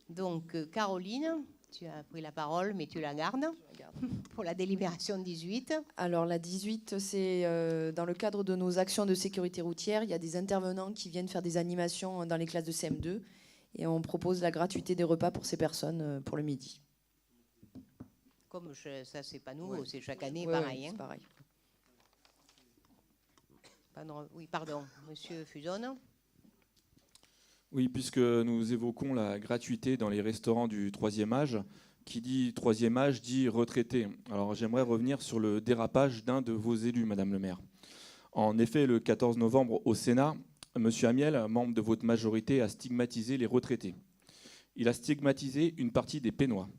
Donc, Caroline, tu as pris la parole, mais tu la gardes pour la délibération 18. Alors, la 18, c'est dans le cadre de nos actions de sécurité routière. Il y a des intervenants qui viennent faire des animations dans les classes de CM2 et on propose la gratuité des repas pour ces personnes pour le midi. Comme ça, c'est pas nouveau, c'est chaque année Ouais, pareil. c'est pareil. Oui, pardon, Monsieur Fusone. Oui, puisque nous évoquons la gratuité dans les restaurants du troisième âge, qui dit troisième âge dit retraité. Alors j'aimerais revenir sur le dérapage d'un de vos élus, Madame le maire. En effet, le 14 novembre au Sénat, Monsieur Amiel, membre de votre majorité, a stigmatisé les retraités. Il a stigmatisé une partie des Pénois.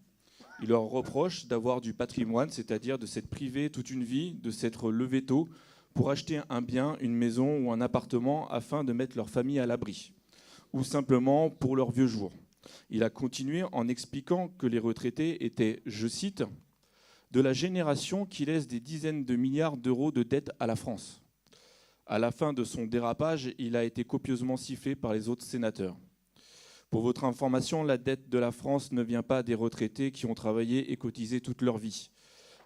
Il leur reproche d'avoir du patrimoine, c'est-à-dire de s'être privé toute une vie, de s'être levé tôt pour acheter un bien, une maison ou un appartement afin de mettre leur famille à l'abri, ou simplement pour leurs vieux jours. Il a continué en expliquant que les retraités étaient, je cite, « de la génération qui laisse des dizaines de milliards d'euros de dettes à la France ». À la fin de son dérapage, il a été copieusement sifflé par les autres sénateurs. Pour votre information, la dette de la France ne vient pas des retraités qui ont travaillé et cotisé toute leur vie.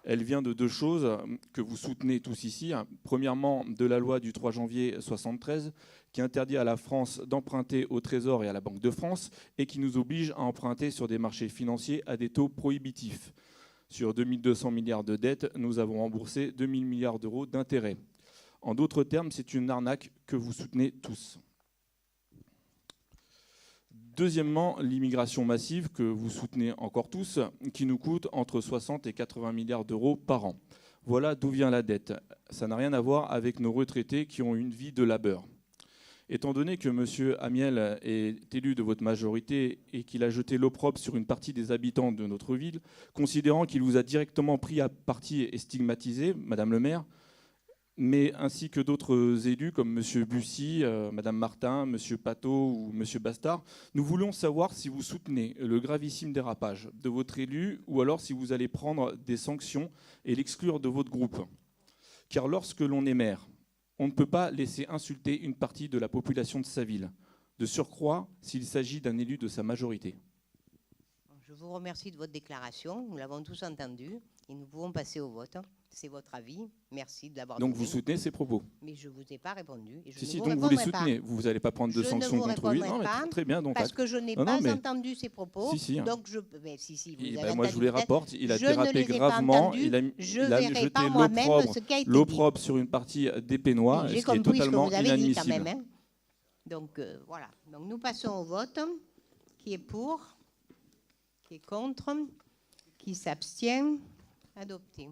Elle vient de deux choses que vous soutenez tous ici. Premièrement, de la loi du 3 janvier 1973 qui interdit à la France d'emprunter au Trésor et à la Banque de France et qui nous oblige à emprunter sur des marchés financiers à des taux prohibitifs. Sur 2200 milliards de dettes, nous avons remboursé 2000 milliards d'euros d'intérêts. En d'autres termes, c'est une arnaque que vous soutenez tous. Deuxièmement, l'immigration massive que vous soutenez encore tous, qui nous coûte entre 60 et 80 milliards d'euros par an. Voilà d'où vient la dette. Ça n'a rien à voir avec nos retraités qui ont une vie de labeur. Étant donné que M. Amiel est élu de votre majorité et qu'il a jeté l'opprobre sur une partie des habitants de notre ville, considérant qu'il vous a directement pris à partie et stigmatisé, Madame le maire, mais ainsi que d'autres élus comme M. Bussy, Mme Martin, M. Pateau ou M. Bastard, nous voulons savoir si vous soutenez le gravissime dérapage de votre élu ou alors si vous allez prendre des sanctions et l'exclure de votre groupe. Car lorsque l'on est maire, on ne peut pas laisser insulter une partie de la population de sa ville, de surcroît s'il s'agit d'un élu de sa majorité. Je vous remercie de votre déclaration, nous l'avons tous entendu et nous pouvons passer au vote. C'est votre avis. Merci de l'avoir donné. Donc vous soutenez ces propos? Mais je ne vous ai pas répondu. Et je si, ne vous donc vous les répondrai soutenez. pas. Vous n'allez pas prendre de sanctions contre lui. Non, mais très bien. Donc, parce que je n'ai pas entendu ces propos. Si, hein. Donc mais si, vous avez moi je vous les rapporte. Il a je dérapé gravement. Il a jeté l'opprobre sur une partie des Pénois, ce qui est totalement inadmissible. Quand même, hein. Donc voilà. Donc nous passons au vote. Qui est pour? Qui est contre? Qui s'abstient? Adopté.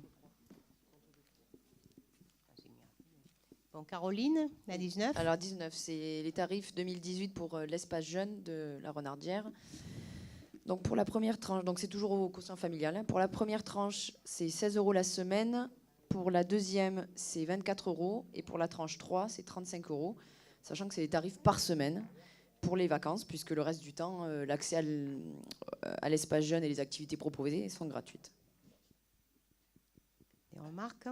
Bon, Caroline, la 19. Alors 19, c'est les tarifs 2018 pour l'espace jeune de la Renardière. Donc pour la première tranche, donc c'est toujours au quotient familial. Hein. Pour la première tranche, c'est 16 € la semaine. Pour la deuxième, c'est 24 €. Et pour la tranche 3, c'est 35 €. Sachant que c'est les tarifs par semaine pour les vacances, puisque le reste du temps, l'accès à l'espace jeune et les activités proposées sont gratuites. Des remarques?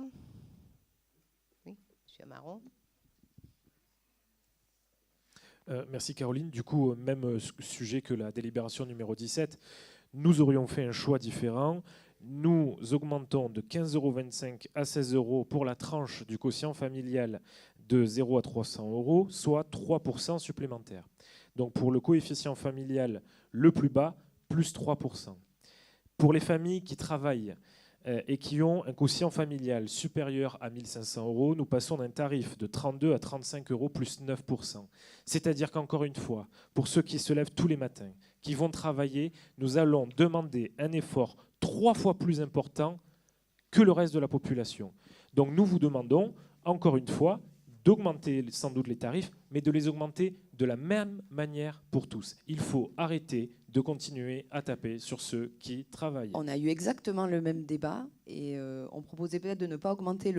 Oui, M. Marron. Merci Caroline. Du coup, même sujet que la délibération numéro 17, nous aurions fait un choix différent. Nous augmentons de 15,25 € à 16 € pour la tranche du quotient familial de 0 à 300 €, soit 3% supplémentaires. Donc pour le coefficient familial le plus bas, plus 3%. Pour les familles qui travaillent et qui ont un quotient familial supérieur à 1 500 €, nous passons d'un tarif de 32 à 35 € plus 9%. C'est-à-dire qu'encore une fois, pour ceux qui se lèvent tous les matins, qui vont travailler, nous allons demander un effort 3 fois plus important que le reste de la population. Donc nous vous demandons, encore une fois, d'augmenter sans doute les tarifs, mais de les augmenter de la même manière pour tous. Il faut arrêter de continuer à taper sur ceux qui travaillent. On a eu exactement le même débat et on proposait peut-être de ne pas augmenter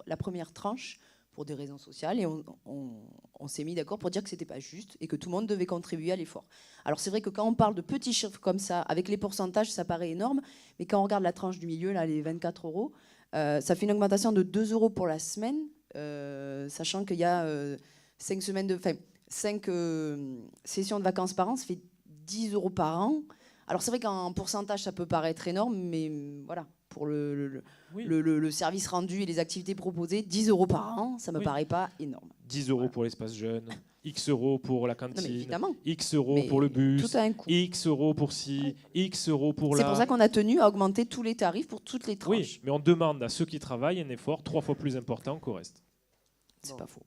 la première tranche pour des raisons sociales et on s'est mis d'accord pour dire que ce n'était pas juste et que tout le monde devait contribuer à l'effort. Alors c'est vrai que quand on parle de petits chiffres comme ça, avec les pourcentages, ça paraît énorme, mais quand on regarde la tranche du milieu, là, les 24 €, ça fait une augmentation de 2 € pour la semaine, sachant qu'il y a 5 sessions de vacances par an, ça fait 10 € par an. Alors c'est vrai qu'en pourcentage, ça peut paraître énorme, mais voilà, pour le service rendu et les activités proposées, 10 € par an, ça ne me paraît pas énorme. 10 € pour l'espace jeune, X € pour la cantine, évidemment. X € Mais pour le bus, tout a un coût. X € pour ci, X € pour là. C'est pour ça qu'on a tenu à augmenter tous les tarifs pour toutes les tranches. Oui, mais on demande à ceux qui travaillent un effort 3 fois plus important qu'au reste. C'est pas faux.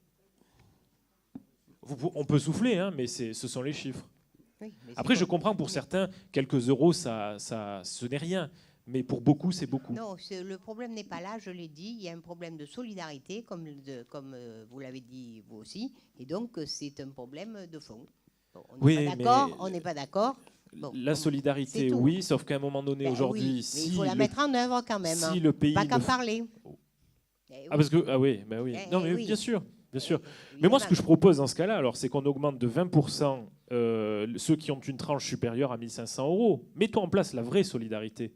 On peut souffler, hein, mais ce sont les chiffres. Oui, mais Après, c'est je bon. comprends que pour certains, quelques euros, ce n'est rien. Mais pour beaucoup, c'est beaucoup. Non, le problème n'est pas là, je l'ai dit. Il y a un problème de solidarité, comme vous l'avez dit vous aussi. Et donc, c'est un problème de fond. Bon, on n'est pas d'accord, on n'est pas d'accord. Bon, la solidarité, c'est tout. oui, sauf qu'à un moment donné, Ben aujourd'hui, oui, mais si il faut la mettre en œuvre quand même. si le pays pas qu'en ne- parler. Ah, parce que, ah oui, bah oui. Eh Non, mais oui. bien sûr. Bien sûr. Mais moi, ce que je propose dans ce cas-là, alors, c'est qu'on augmente de 20% ceux qui ont une tranche supérieure à 1 500 €. Mettons en place la vraie solidarité.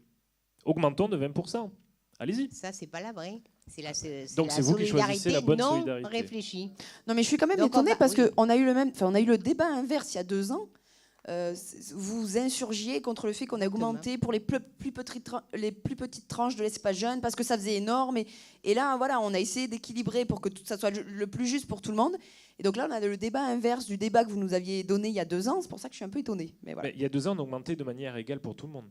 Augmentons de 20%. Allez-y. Ça, c'est pas la vraie. Donc, c'est vous qui choisissez la bonne non solidarité. réfléchie. Non, mais je suis quand même Donc, étonnée parce oui. qu'on a eu on a eu le débat inverse il y a 2 ans. Vous insurgiez contre le fait qu'on a augmenté pour les plus petites tranches de l'espace jeune parce que ça faisait énorme. Et là, voilà, on a essayé d'équilibrer pour que tout ça soit le plus juste pour tout le monde. Et donc là, on a le débat inverse du débat que vous nous aviez donné il y a 2 ans. C'est pour ça que je suis un peu étonnée. Mais voilà. Mais il y a 2 ans, on augmentait de manière égale pour tout le monde.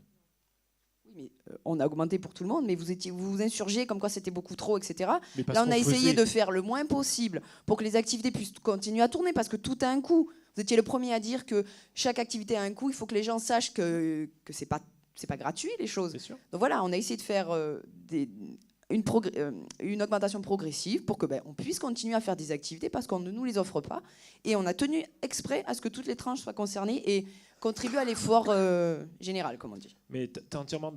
Oui, mais, on a augmenté pour tout le monde, mais vous vous insurgiez comme quoi c'était beaucoup trop, etc. Mais parce Là, on qu'on a essayé faisait- de faire le moins possible pour que les activités puissent continuer à tourner parce que tout a un coût. Vous étiez le premier à dire que chaque activité a un coût. Il faut que les gens sachent que c'est pas gratuit les choses. C'est sûr. Donc voilà, on a essayé de faire une augmentation progressive pour que on puisse continuer à faire des activités parce qu'on ne nous les offre pas. Et on a tenu exprès à ce que toutes les tranches soient concernées et contribuent à l'effort général, comme on dit. Mais tu as entièrement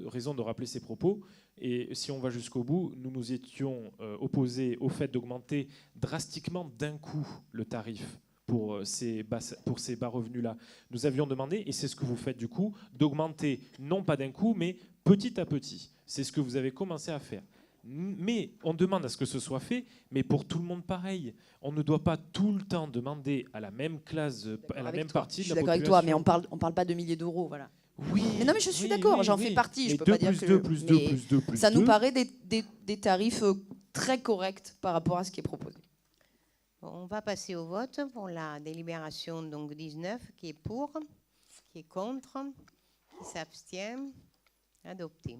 raison de rappeler ces propos. Et si on va jusqu'au bout, nous étions opposés au fait d'augmenter drastiquement d'un coup le tarif pour ces bas revenus-là. Nous avions demandé, et c'est ce que vous faites du coup, d'augmenter non pas d'un coup, mais petit à petit. C'est ce que vous avez commencé à faire. Mais on demande à ce que ce soit fait, mais pour tout le monde pareil. On ne doit pas tout le temps demander à la même classe, à la même partie Je de suis la d'accord population. avec toi, mais on parle pas de milliers d'euros, voilà. Oui, Mais non, mais je suis oui, d'accord, oui, j'en oui. fais partie. Je Mais peux 2 pas dire plus que 2 plus 2 mais plus 2 plus ça 2. nous paraît des tarifs très corrects par rapport à ce qui est proposé. Bon, on va passer au vote pour la délibération donc 19, qui est pour, qui est contre, qui s'abstient, adopté.